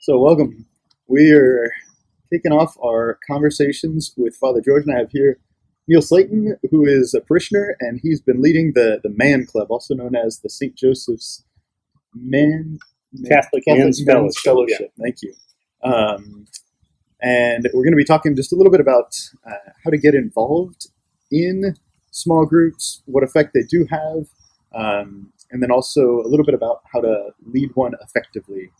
So, welcome. We are kicking off our conversations with Father George, and I have here Neal Slaten, who is a parishioner, and he's been leading the Man Club, also known as the St. Joseph's Catholic Men's Fellowship. Yeah. Thank you. And we're going to be talking just a little bit about how to get involved in small groups, what effect they do have, and then also a little bit about how to lead one effectively.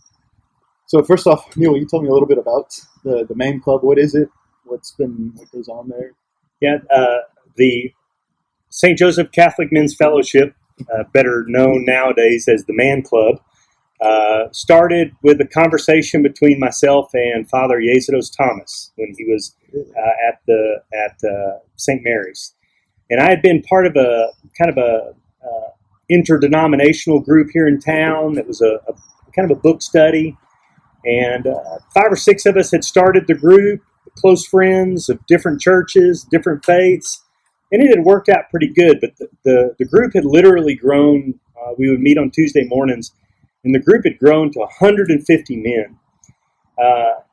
So first off, Neal, you told me a little bit about the Man Club. What is it? What goes on there? Yeah, the St. Joseph Catholic Men's Fellowship, better known nowadays as the Man Club, started with a conversation between myself and Father Yezidos Thomas when he was at St. Mary's, and I had been part of a kind of a interdenominational group here in town that was a kind of a book study. And 5 or 6 of us had started the group, close friends of different churches, different faiths, and it had worked out pretty good. But the group had literally grown. We would meet on Tuesday mornings, and the group had grown to 150 men.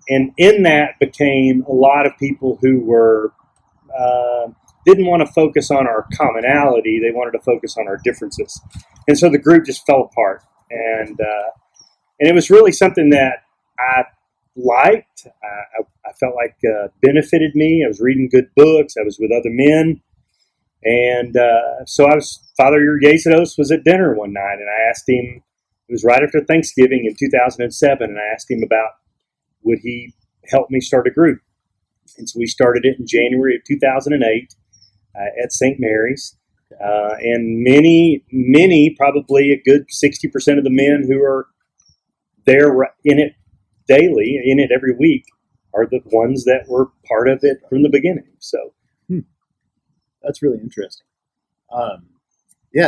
And in that became a lot of people who were didn't want to focus on our commonality. They wanted to focus on our differences. And so the group just fell apart. And it was really something that I liked. I felt like benefited me. I was reading good books. I was with other men. And so Father Yezidos was at dinner one night, and I asked him, it was right after Thanksgiving in 2007, and I asked him about would he help me start a group. And so we started it in January of 2008 at St. Mary's. And many, probably a good 60% of the men who are there in it daily, in it every week, are the ones that were part of it from the beginning. So that's really interesting.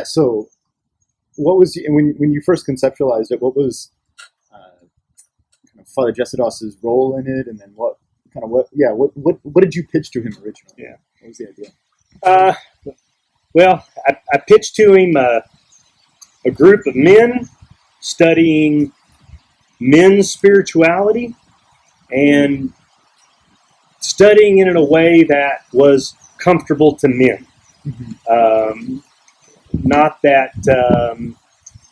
So what was, when you first conceptualized it, what was kind of Father Yezidos' role in it, and then what did you pitch to him originally? Yeah, what was the idea? Well, I pitched to him a group of men studying men's spirituality and studying it in a way that was comfortable to men. Mm-hmm. Not that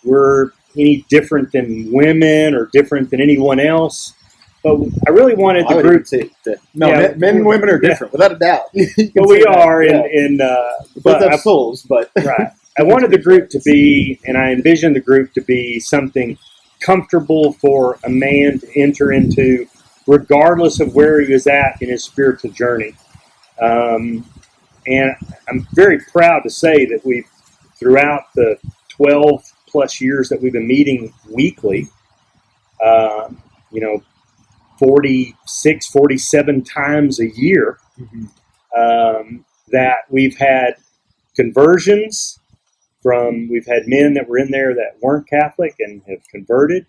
we're any different than women or different than anyone else, but I really wanted the group to. Men and women are different, without a doubt. But we are, both have souls, but right. I wanted the group to be, and I envisioned the group to be something comfortable for a man to enter into, regardless of where he was at in his spiritual journey. And I'm very proud to say that we've, throughout the 12 plus years that we've been meeting weekly, 46, 47 times a year, mm-hmm. That we've had conversions we've had men that were in there that weren't Catholic and have converted.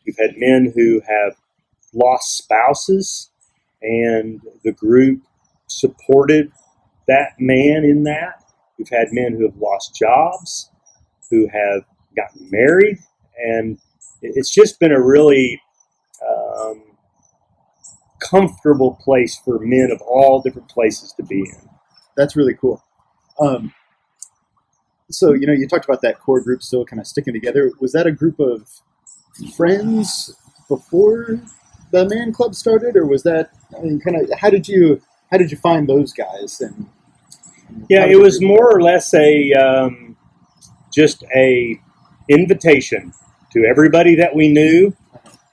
We've had men who have lost spouses, and the group supported that man in that. We've had men who have lost jobs, who have gotten married, and it's just been a really comfortable place for men of all different places to be in. That's really cool. So, you talked about that core group still kind of sticking together. Was that a group of friends before the Man Club started, or was that, how did you find those guys? Yeah, it was more or less just a invitation to everybody that we knew,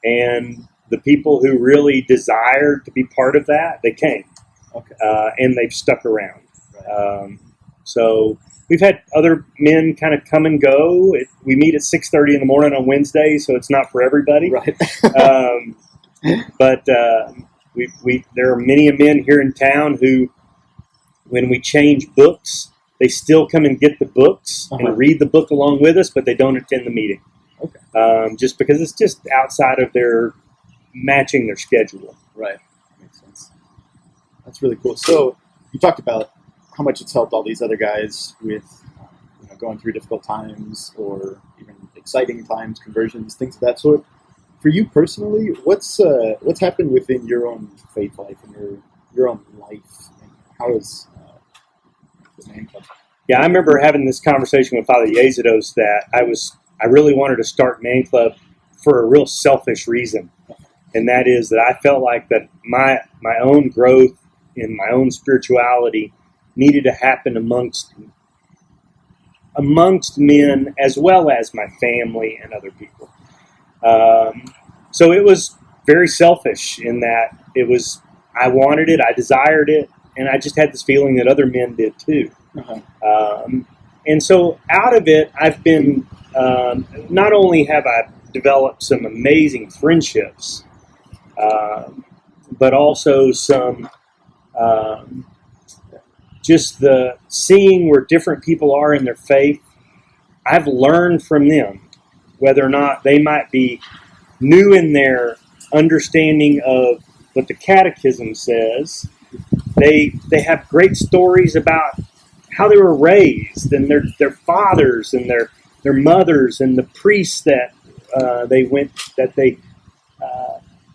and the people who really desired to be part of that, they came. Okay. And they've stuck around. Right. So we've had other men kind of come and go. We meet at 6:30 in the morning on Wednesday, so it's not for everybody. Right. But there are many men here in town who, when we change books, they still come and get the books and read the book along with us, but they don't attend the meeting. Okay. Just because it's just outside of their matching their schedule. Right. Makes sense. That's really cool. So you talked about how much it's helped all these other guys with going through difficult times or even exciting times, conversions, things of that sort. for you personally, what's happened within your own faith life and your own life? And how is the Man Club? Yeah, I remember having this conversation with Father Yezidos that I really wanted to start Man Club for a real selfish reason, and that is that I felt like that my own growth in my own spirituality needed to happen amongst men as well as my family and other people. So it was very selfish in that I wanted it, I desired it, and I just had this feeling that other men did too. Uh-huh. And so out of it, I've been, not only have I developed some amazing friendships, but also some, just the seeing where different people are in their faith. I've learned from them, whether or not they might be new in their understanding of what the Catechism says. They have great stories about how they were raised and their fathers and their mothers and the priests that they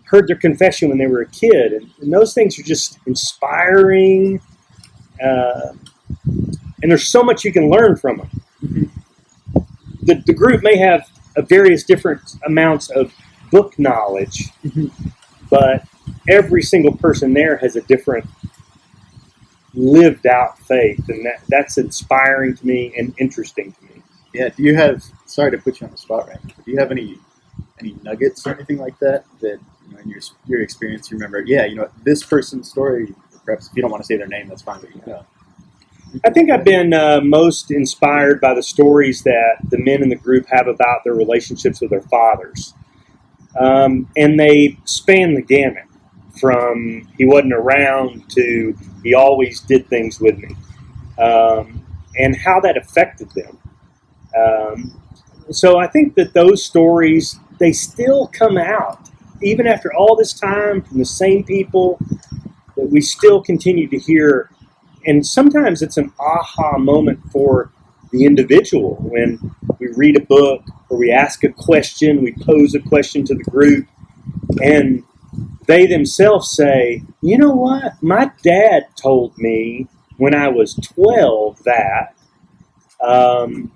heard their confession when they were a kid, and those things are just inspiring. And there's so much you can learn from them. Mm-hmm. The group may have various different amounts of book knowledge, mm-hmm. but every single person there has a different lived out faith, and that's inspiring to me and interesting to me. Yeah. Do you have? Sorry to put you on the spot right now. But do you have any nuggets or anything like that in your experience you remember? Yeah, this person's story. Perhaps if you don't want to say their name, that's fine. But I think I've been most inspired by the stories that the men in the group have about their relationships with their fathers. And they span the gamut from he wasn't around to he always did things with me, and how that affected them. So I think that those stories, they still come out, even after all this time, from the same people that we still continue to hear. And sometimes it's an aha moment for the individual when we read a book or we ask a question, we pose a question to the group, and they themselves say, you know what, my dad told me when I was 12 that, and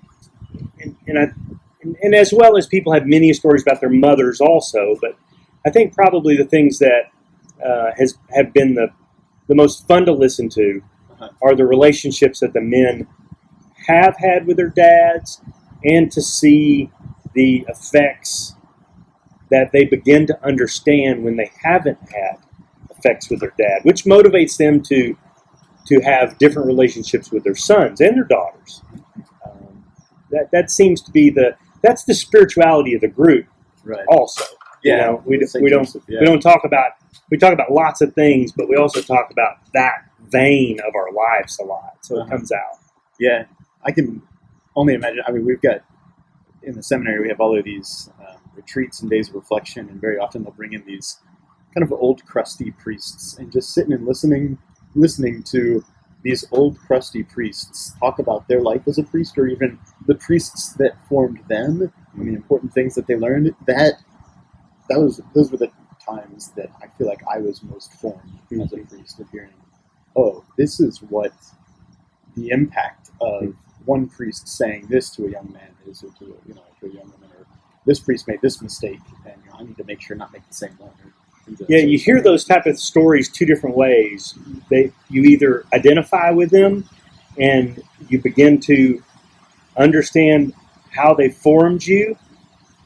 as well as people have many stories about their mothers also, but I think probably the things that have been the most fun to listen to are the relationships that the men have had with their dads, and to see the effects that they begin to understand when they haven't had effects with their dad, which motivates them to have different relationships with their sons and their daughters. That seems to be that's the spirituality of the group, right? Also, yeah, we don't talk about, we talk about lots of things, but we also talk about that vein of our lives a lot, so it comes out. Yeah, I can only imagine. I mean, we've got in the seminary, we have all of these retreats and days of reflection, and very often they'll bring in these kind of old crusty priests and just sitting and listening to these old crusty priests talk about their life as a priest, or even the priests that formed them and the important things that they learned. Those were the times that I feel like I was most formed as a priest, of hearing, oh, this is what the impact of one priest saying this to a young man is, or to a young woman, or this priest made this mistake, and I need to make sure not make the same one. Yeah, you hear those type of stories two different ways. You either identify with them and you begin to understand how they formed you,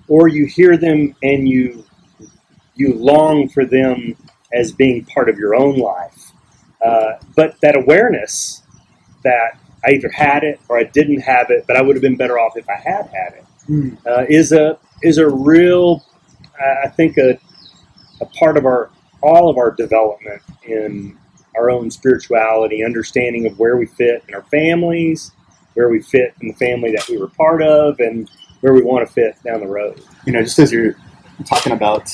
or you hear them and you long for them as being part of your own life. But that awareness that I either had it or I didn't have it, but I would have been better off if I had it, is a real, I think, a part of all of our development in our own spirituality, understanding of where we fit in our families, where we fit in the family that we were part of, and where we want to fit down the road. Just as you're talking about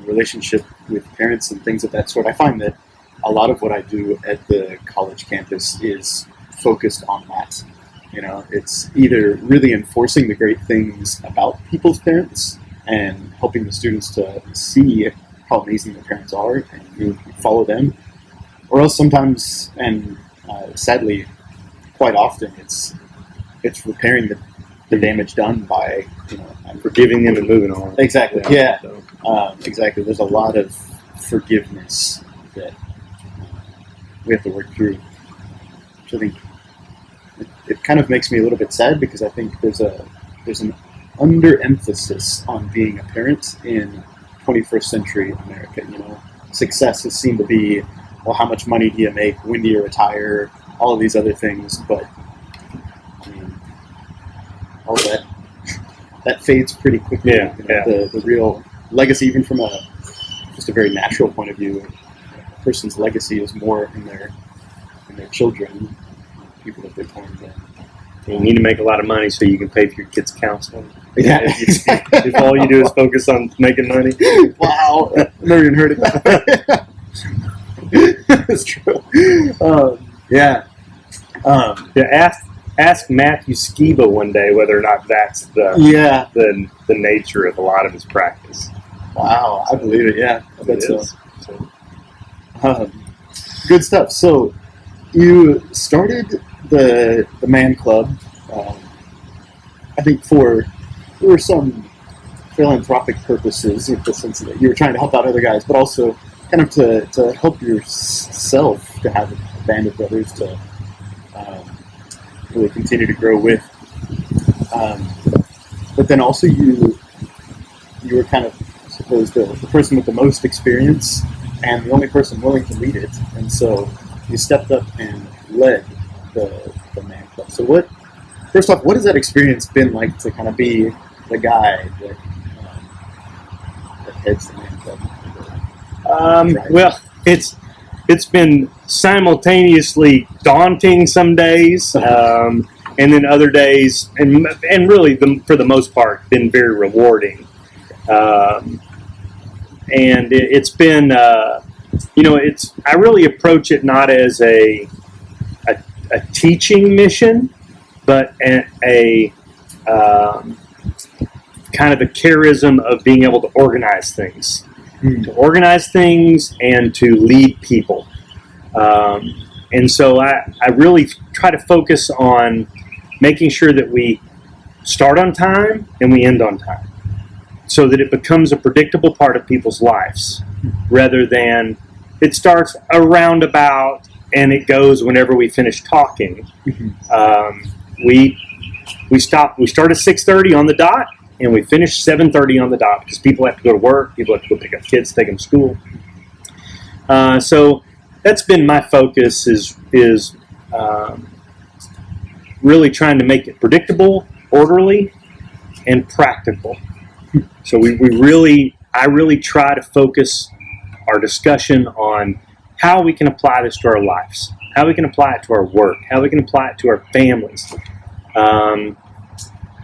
relationship with parents and things of that sort, I find that a lot of what I do at the college campus is focused on that. It's either really enforcing the great things about people's parents, and helping the students to see how amazing their parents are, and you follow them. Or else sometimes, and sadly, quite often, it's repairing the damage done by Forgiving them and moving on. Exactly. Yeah. So, Exactly. There's a lot of forgiveness that we have to work through, which I think it kind of makes me a little bit sad, because I think there's an underemphasis on being a parent in 21st century America. Success is seen to be, well, how much money do you make? When do you retire? All of these other things, but I mean, all that fades pretty quickly. Yeah. The real legacy, even from just a very natural point of view, a person's legacy is more in their children, people that they've formed. You need to make a lot of money so you can pay for your kids' counseling. Yeah. If all you do is focus on making money. Wow, I've never even heard of that. That's true. Yeah. Ask Matthew Skiba one day whether or not that's the nature of a lot of his practice. Wow, I believe it. Yeah, I bet so. So. Good stuff. So you started the Man Club, I think there were some philanthropic purposes, in the sense that you were trying to help out other guys, but also kind of to help yourself, to have a band of brothers to really continue to grow with. But then also you were kind of, I suppose, the person with the most experience and the only person willing to lead it, and so you stepped up and led the Man Club. So first off, what has that experience been like to kind of be the guy that heads the Man Club? Well, it's been simultaneously daunting some days, and then other days, and really for the most part, been very rewarding. And it's been, I really approach it not as a teaching mission, but a kind of a charism of being able to organize things. To organize things and to lead people. And so I really try to focus on making sure that we start on time and we end on time, so that it becomes a predictable part of people's lives, rather than it starts around about and it goes whenever we finish talking. We start at 6:30 on the dot, and we finish 7:30 on the dot, because people have to go to work, people have to go pick up kids, take them to school. So that's been my focus, is really trying to make it predictable, orderly, and practical. So I really try to focus our discussion on how we can apply this to our lives, how we can apply it to our work, how we can apply it to our families.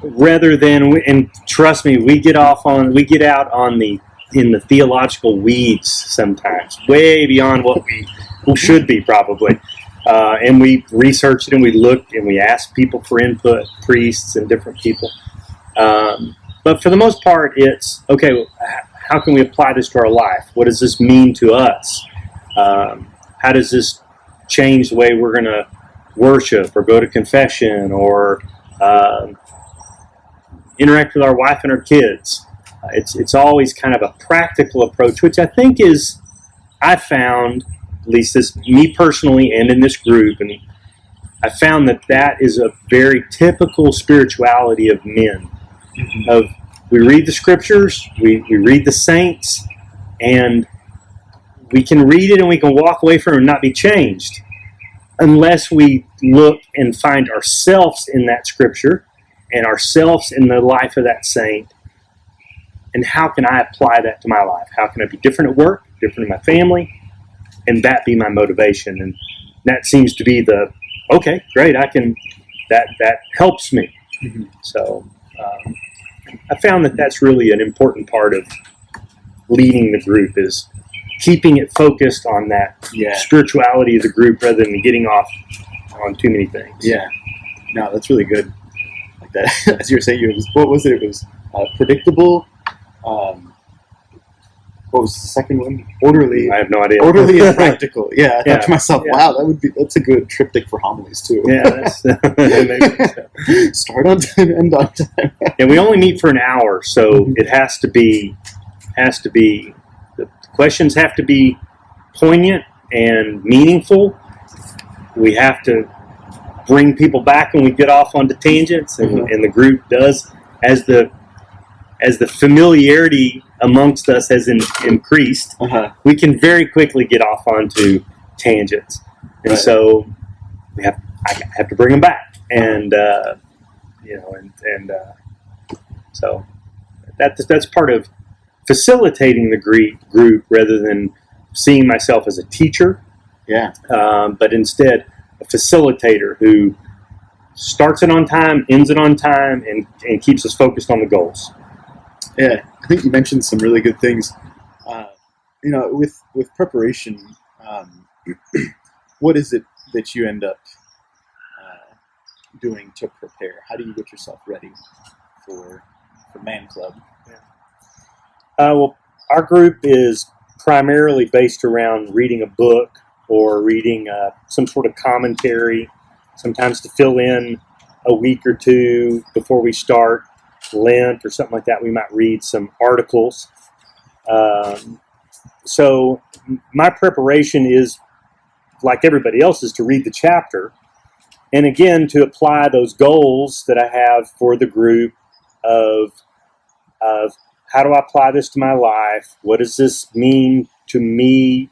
Rather than, and trust me, we get out in the theological weeds sometimes, way beyond what we should be probably. And we research it, and we look, and we ask people for input, priests and different people. But for the most part, it's, okay, how can we apply this to our life? What does this mean to us? How does this change the way we're going to worship or go to confession or interact with our wife and our kids? It's always kind of a practical approach, which I think I found, at least this, me personally and in this group, and I found that is a very typical spirituality of men. Of, we read the scriptures, we read the saints, and we can read it and we can walk away from it and not be changed, unless we look and find ourselves in that scripture and ourselves in the life of that saint. And how can I apply that to my life? How can I be different at work, different in my family, and that be my motivation? And that seems to be okay, great, that helps me. So I found that that's really an important part of leading the group, is keeping it focused on that spirituality of the group rather than getting off on too many things. Yeah. No, that's really good. Like that, as you were saying, what was it? It was predictable, Um, what was the second one? Orderly. I have no idea. Orderly and practical. Yeah, I thought to myself, Yeah. wow, that's a good triptych for homilies too. Yeah, Start on time, end on time. And we only meet for an hour, so it has to be the questions have to be poignant and meaningful. We have to bring people back when we get off onto tangents, and the group does as the familiarity amongst us has increased. We can very quickly get off onto tangents, and so I have to bring them back, and so that's part of facilitating the group rather than seeing myself as a teacher. Yeah. But instead a facilitator who starts it on time, ends it on time, and keeps us focused on the goals. Yeah, I think you mentioned some really good things. With preparation, what is it that you end up doing to prepare? How do you get yourself ready for Man Club? Well, our group is primarily based around reading a book or reading some sort of commentary, sometimes to fill in a week or two before we start Lent or something like that. We might read some articles. So my preparation is, like everybody else's, to read the chapter, and again to apply those goals that I have for the group of how do I apply this to my life? What does this mean to me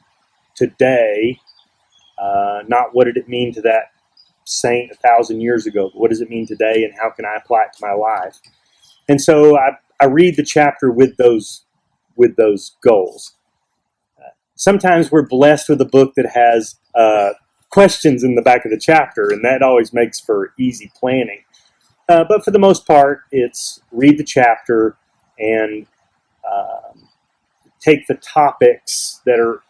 today? Not what did it mean to that saint 1,000 years ago, but what does it mean today, and how can I apply it to my life? And so I read the chapter with those goals. Sometimes we're blessed with a book that has questions in the back of the chapter, and that always makes for easy planning. But for the most part, it's read the chapter and take the topics that are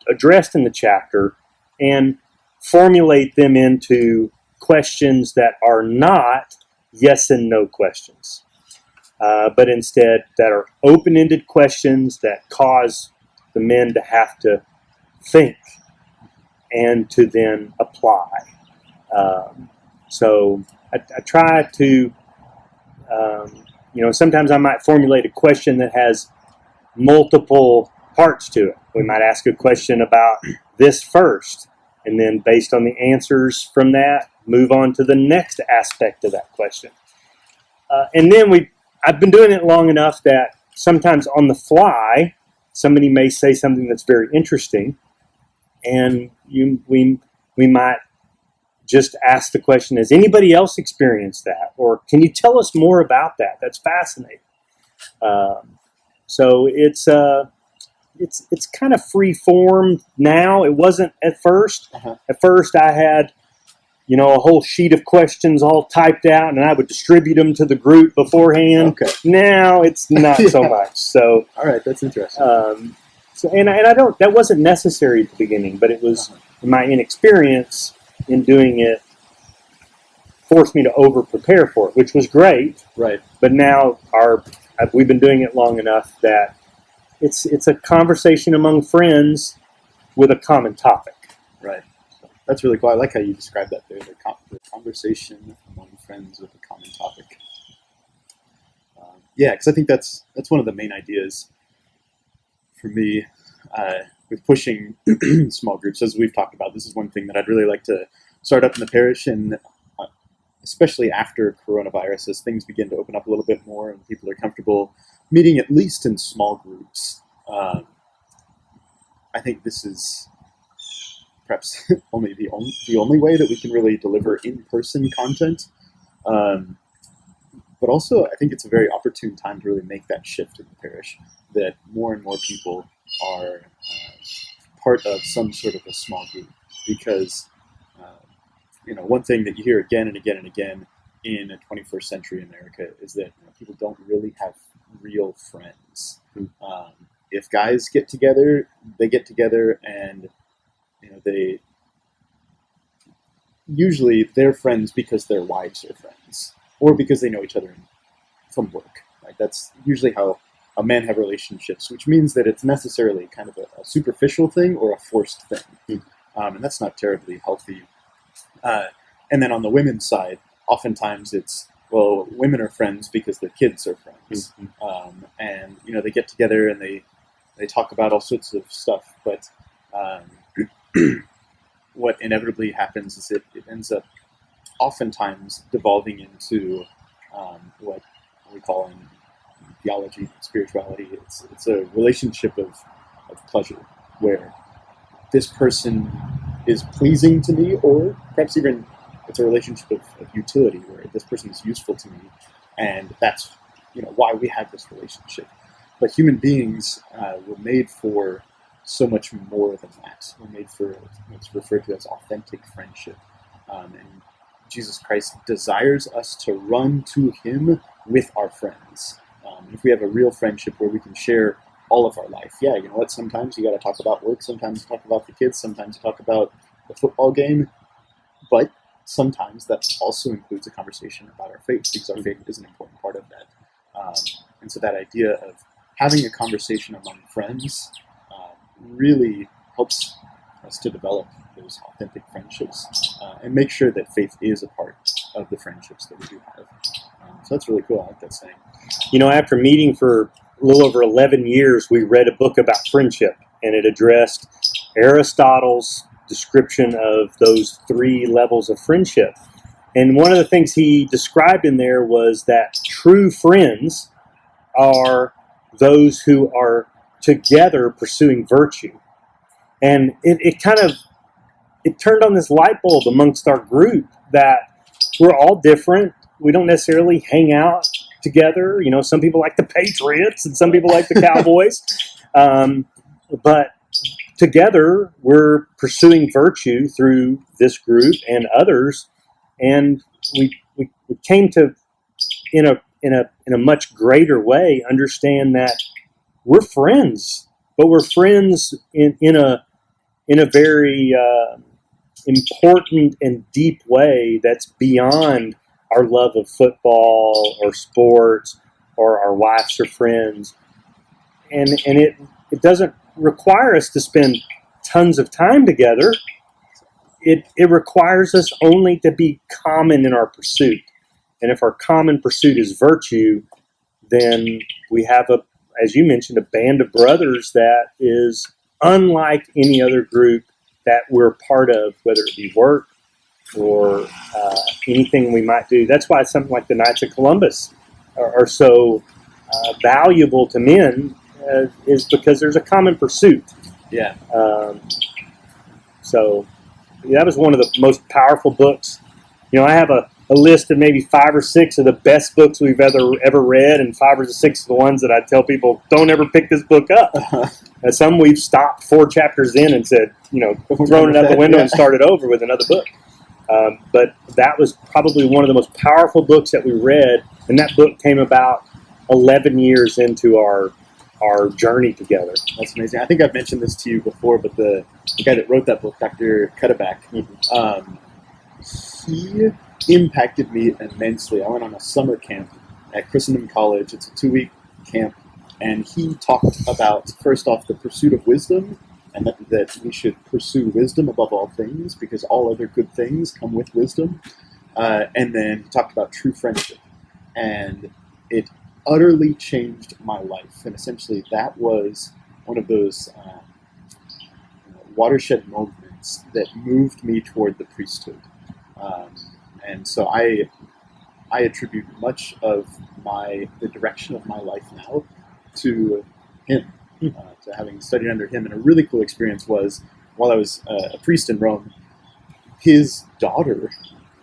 addressed in the chapter and formulate them into questions that are not yes and no questions, but instead that are open-ended questions that cause the men to have to think and to then apply. So I try to, sometimes I might formulate a question that has multiple parts to it. We might ask a question about this first, and then based on the answers from that, move on to the next aspect of that question. And then I've been doing it long enough that sometimes on the fly, somebody may say something that's very interesting, and we might just ask the question, has anybody else experienced that? Or can you tell us more about that? That's fascinating. So it's kind of free form now. It wasn't at first. At first I had, a whole sheet of questions all typed out, and I would distribute them to the group beforehand. Okay. Now it's not so much. So all right, that's interesting. And I don't. That wasn't necessary at the beginning, but it was my inexperience in doing it forced me to over prepare for it, which was great. Right. But now we've been doing it long enough that it's a conversation among friends with a common topic. Right. That's really cool. I like how you described that there, the conversation among friends with a common topic. Because I think that's one of the main ideas for me with pushing small groups. As we've talked about, this is one thing that I'd really like to start up in the parish, and especially after coronavirus, as things begin to open up a little bit more and people are comfortable meeting at least in small groups. I think this is perhaps the only way that we can really deliver in-person content. But also, I think it's a very opportune time to really make that shift in the parish, that more and more people are part of some sort of a small group. Because, one thing that you hear again and again and again in a 21st century America is that people don't really have real friends. If guys get together, they get together, and they usually they're friends because their wives are friends, or because they know each other from work. Like that's usually how men have relationships, which means that it's necessarily kind of a superficial thing or a forced thing. And that's not terribly healthy. And then on the women's side, oftentimes it's, well, women are friends because their kids are friends. And, they get together and they talk about all sorts of stuff. But what inevitably happens is it ends up oftentimes devolving into what we call in theology, spirituality. It's a relationship of pleasure where this person is pleasing to me, or perhaps even it's a relationship of utility where this person is useful to me, and that's why we have this relationship. But human beings were made for so much more than that. We're made for what's referred to as authentic friendship, and Jesus Christ desires us to run to Him with our friends. If we have a real friendship where we can share all of our life, sometimes you got to talk about work, sometimes you talk about the kids, sometimes you talk about the football game, but sometimes that also includes a conversation about our faith, because our faith is an important part of that. And so that idea of having a conversation among friends really helps us to develop those authentic friendships and make sure that faith is a part of the friendships that we do have. So that's really cool. I like that saying. After meeting for a little over 11 years, we read a book about friendship, and it addressed Aristotle's description of those 3 levels of friendship. And one of the things he described in there was that true friends are those who are together pursuing virtue. And it turned on this light bulb amongst our group that we're all different. We don't necessarily hang out together. Some people like the Patriots and some people like the Cowboys. But together we're pursuing virtue through this group and others. And we came to, in a much greater way, understand that we're friends, but we're friends in a very important and deep way that's beyond our love of football or sports or our wives or friends. And it doesn't require us to spend tons of time together. It requires us only to be common in our pursuit. And if our common pursuit is virtue, then we have, as you mentioned, a band of brothers that is unlike any other group that we're part of, whether it be work or anything we might do. That's why something like the Knights of Columbus are so valuable to men, is because there's a common pursuit. Yeah. So that was one of the most powerful books. I have a list of maybe 5 or 6 of the best books we've ever read, and 5 or 6 of the ones that I tell people, don't ever pick this book up. And some we've stopped 4 chapters in and said, thrown it out the window and started over with another book. But that was probably one of the most powerful books that we read, and that book came about 11 years into our journey together. That's amazing. I think I've mentioned this to you before, but the guy that wrote that book, Dr. Cuddeback, he impacted me immensely. I went on a summer camp at Christendom College. It's a 2-week camp, and he talked about, first off, the pursuit of wisdom, and that we should pursue wisdom above all things, because all other good things come with wisdom. And then he talked about true friendship, and it utterly changed my life. And essentially that was one of those watershed moments that moved me toward the priesthood. And so I attribute much of the direction of my life now to him, to having studied under him. And a really cool experience was, while I was a priest in Rome, his daughter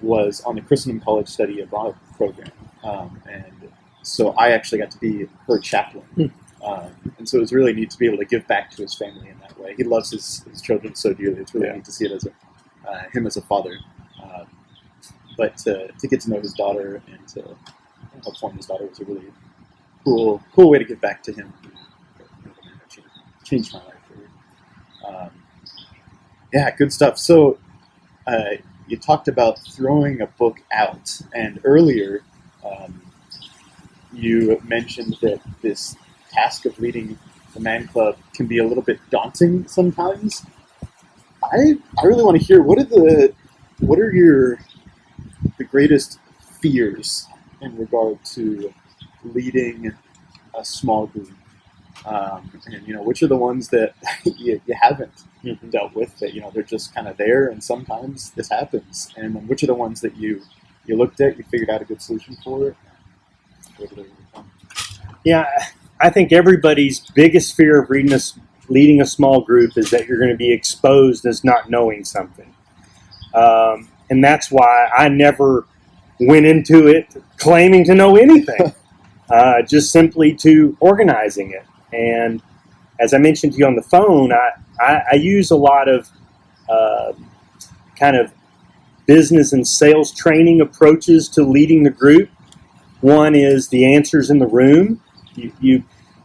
was on the Christendom College Study Abroad program. And so I actually got to be her chaplain. And so it was really neat to be able to give back to his family in that way. He loves his children so dearly. It's really neat to see it as him as a father. But to get to know his daughter and to help form his daughter was a really cool way to give back to him. Changed my life. Yeah, good stuff. So you talked about throwing a book out, and earlier you mentioned that this task of leading the man club can be a little bit daunting sometimes. I really want to hear what are your the greatest fears in regard to leading a small group, and which are the ones that you haven't dealt with, that they're just kind of there, and sometimes this happens, and then which are the ones that you looked at, you figured out a good solution for it. Yeah, I think everybody's biggest fear of leading a small group is that you're going to be exposed as not knowing something. And that's why I never went into it claiming to know anything, just simply to organizing it. And as I mentioned to you on the phone, I use a lot of kind of business and sales training approaches to leading the group. One is the answers in the room.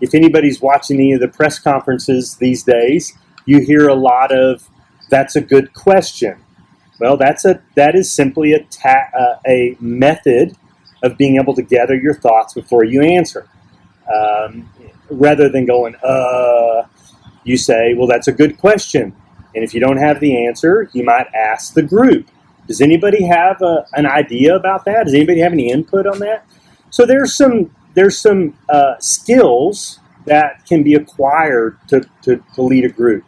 If anybody's watching any of the press conferences these days, you hear a lot of, "That's a good question." Well, that is simply a method of being able to gather your thoughts before you answer. Rather than going, you say, "Well, that's a good question." And if you don't have the answer, you might ask the group, "Does anybody have an idea about that? Does anybody have any input on that?" So there's some skills that can be acquired to lead a group.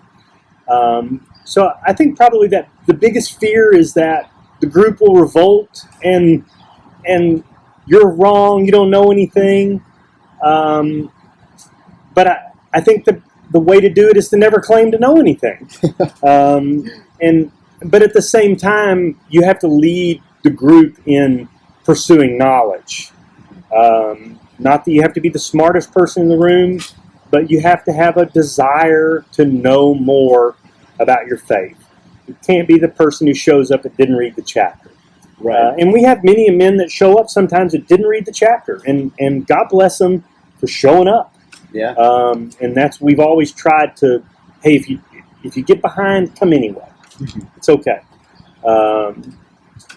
So I think probably that the biggest fear is that the group will revolt and you're wrong, you don't know anything. But I think the way to do it is to never claim to know anything. But at the same time, you have to lead the group in pursuing knowledge. Not that you have to be the smartest person in the room, but you have to have a desire to know more about your faith. You can't be the person who shows up and didn't read the chapter. Right. And we have many men that show up sometimes that didn't read the chapter, and God bless them for showing up. Yeah. And we've always tried to, hey, if you get behind, come anyway. Mm-hmm. It's okay.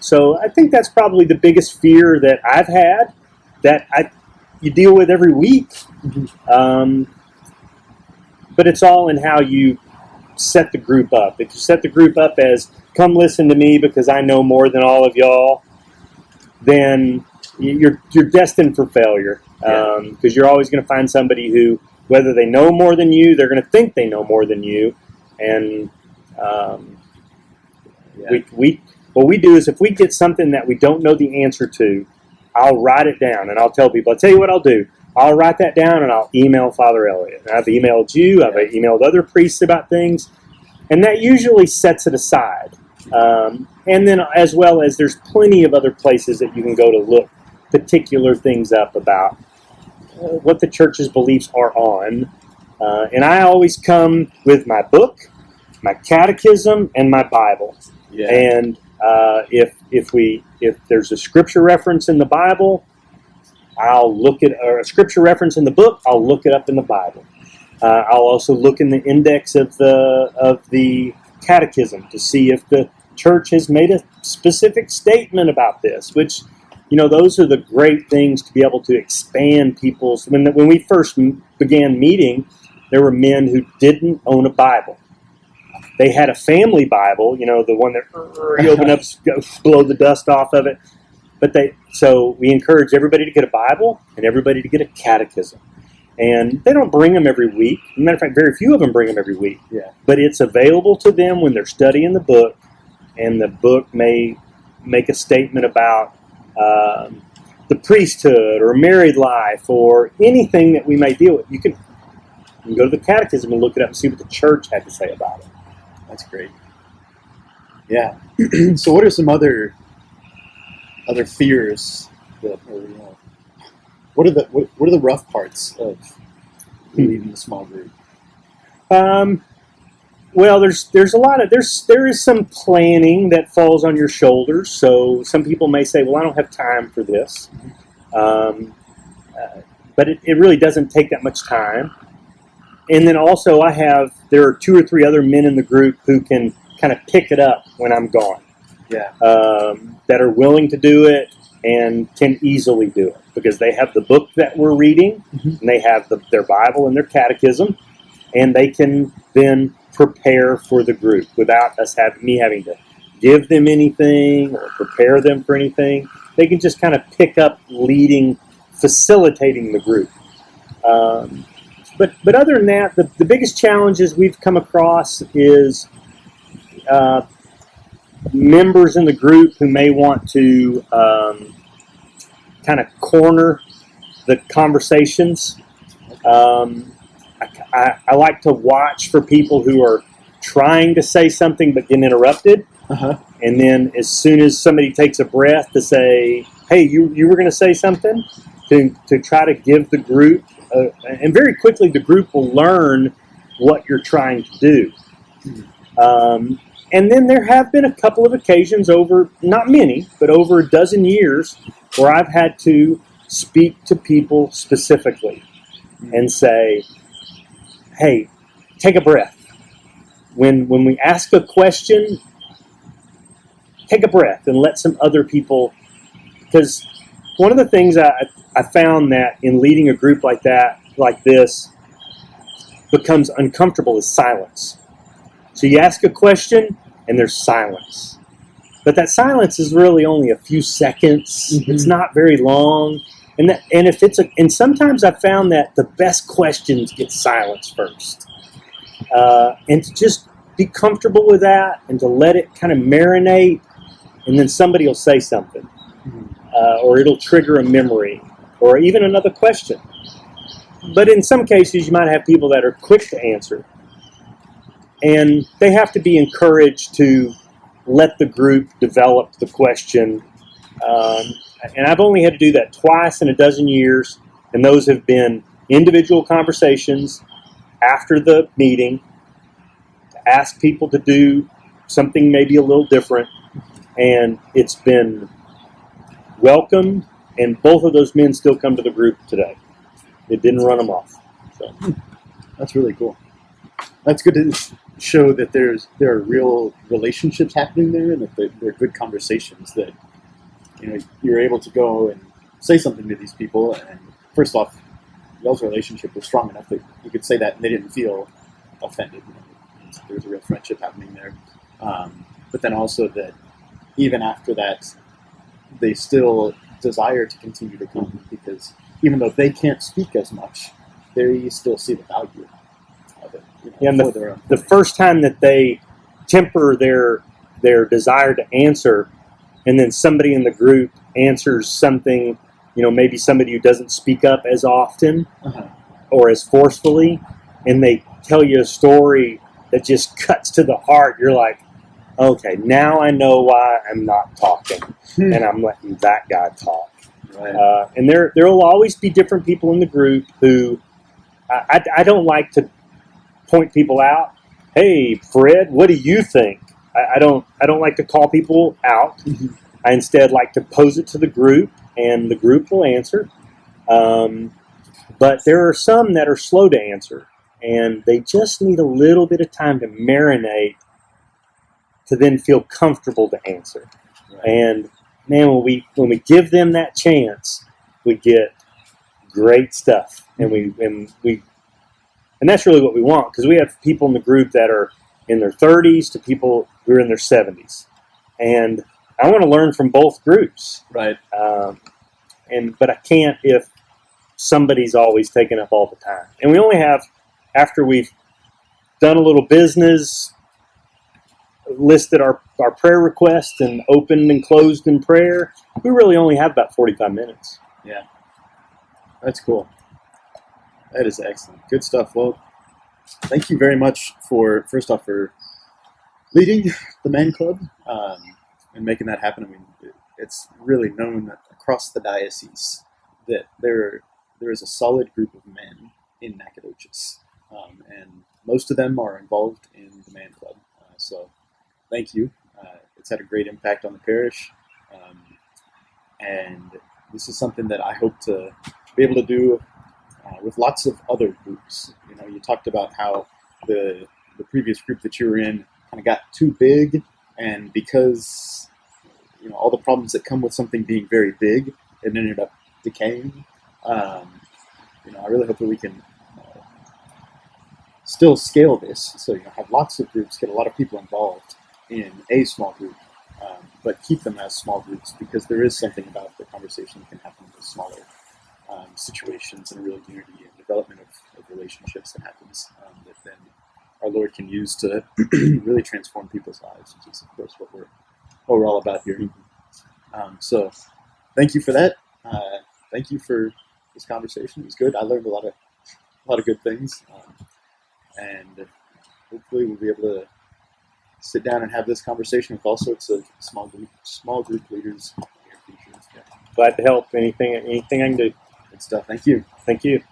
So I think that's probably the biggest fear that I've had, that you deal with every week. Mm-hmm. But it's all in how you set the group up. If you set the group up as, "Come listen to me because I know more than all of y'all," then you're destined for failure. Because you're always going to find somebody who, whether they know more than you, they're going to think they know more than you. And what we do is, if we get something that we don't know the answer to, I'll write it down and I'll tell people, I'll tell you what I'll do. I'll write that down and I'll email Father Elliott. And I've emailed you, I've emailed other priests about things, and that usually sets it aside. And then as well as there's plenty of other places that you can go to look particular things up about what the church's beliefs are on. And I always come with my book, my catechism, and my Bible. Yeah. And if there's a scripture reference in the Bible, I'll look at, or a scripture reference in the book, I'll look it up in the Bible. I'll also look in the index of the catechism to see if the church has made a specific statement about this, which, those are the great things to be able to expand people's. When we first began meeting, there were men who didn't own a Bible. They had a family Bible, the one that you open up, blow the dust off of it. So we encourage everybody to get a Bible and everybody to get a catechism. And they don't bring them every week. As a matter of fact, very few of them bring them every week. Yeah. But it's available to them when they're studying the book, and the book may make a statement about the priesthood or married life or anything that we may deal with. You can go to the catechism and look it up and see what the church had to say about it. That's great. Yeah. So what are some other fears that, what are the rough parts of leading a small group? Well, there's a lot of there is some planning that falls on your shoulders. So some people may say, "Well, I don't have time for this," but it really doesn't take that much time. And then also there are 2 or 3 other men in the group who can kind of pick it up when I'm gone. Yeah. That are willing to do it. and can easily do it because they have the book that we're reading, and they have their Bible and their catechism, and they can then prepare for the group without me having to give them anything or prepare them for anything. They can just kind of pick up leading, facilitating the group. But other than that, the biggest challenges we've come across is members in the group who may want to kind of corner the conversations. I like to watch for people who are trying to say something but get interrupted. And then as soon as somebody takes a breath to say, hey, you were going to say something, to try to give the group, and very quickly the group will learn what you're trying to do. And then there have been a couple of occasions over, not many, but over a dozen years where I've had to speak to people specifically and say, hey, take a breath. When we ask a question, take a breath and let some other people, because one of the things I found that in leading a group like this, becomes uncomfortable is silence. So you ask a question and there's silence. But that silence is really only a few seconds. It's not very long. And sometimes I've found that the best questions get silenced first. And to just be comfortable with that and to let it kind of marinate, and then somebody will say something. Or it'll trigger a memory or even another question. But in some cases, you might have people that are quick to answer. And they have to be encouraged to let the group develop the question. And I've only had to do that twice in a dozen years, and those have been individual conversations after the meeting to ask people to do something maybe a little different, and it's been welcomed, and both of those men still come to the group today. It didn't run them off. So that's really cool. That's good to show that there are real relationships happening there, and that they're good conversations, that you're able to go and say something to these people, and first off, y'all's relationship was strong enough that you could say that and they didn't feel offended. There's a real friendship happening there. But then also that even after that, they still desire to continue to come, because even though they can't speak as much, they still see the value of it. And the first time that they temper their desire to answer, and then somebody in the group answers something, maybe somebody who doesn't speak up as often or as forcefully, and they tell you a story that just cuts to the heart, you're like, okay, now I know why I'm not talking, and I'm letting that guy talk. Right. And there will always be different people in the group who I don't like to point people out. Hey, Fred, what do you think? I don't like to call people out. I instead like to pose it to the group, and the group will answer. But there are some that are slow to answer, and they just need a little bit of time to marinate to then feel comfortable to answer. Right. And man, when we give them that chance, we get great stuff, and and that's really what we want, because we have people in the group that are in their 30s to people who are in their 70s, and I want to learn from both groups. Right. But I can't if somebody's always taking up all the time, and we only have, after we've done a little business, listed our prayer requests and opened and closed in prayer, we really only have about 45 minutes. Yeah. That's cool. That is excellent. Good stuff. Well, thank you very much for leading the Man Club and making that happen. I mean, it's really known across the diocese that there is a solid group of men in Nacogdoches, and most of them are involved in the Man Club. So thank you. It's had a great impact on the parish, and this is something that I hope to be able to do with lots of other groups. You talked about how the previous group that you were in kind of got too big, and because all the problems that come with something being very big, it ended up decaying. I really hope that we can still scale this. So, have lots of groups, get a lot of people involved in a small group, but keep them as small groups, because there is something about the conversation that can happen in the smaller situations, and a real unity and development of relationships that happens, that then our Lord can use to really transform people's lives, which is, of course, what we're all about here. So thank you for that. Thank you for this conversation. It was good. I learned a lot of good things, and hopefully we'll be able to sit down and have this conversation with all sorts of small group leaders in the future. Glad to help. Anything I can do. Good stuff. Thank you. Thank you.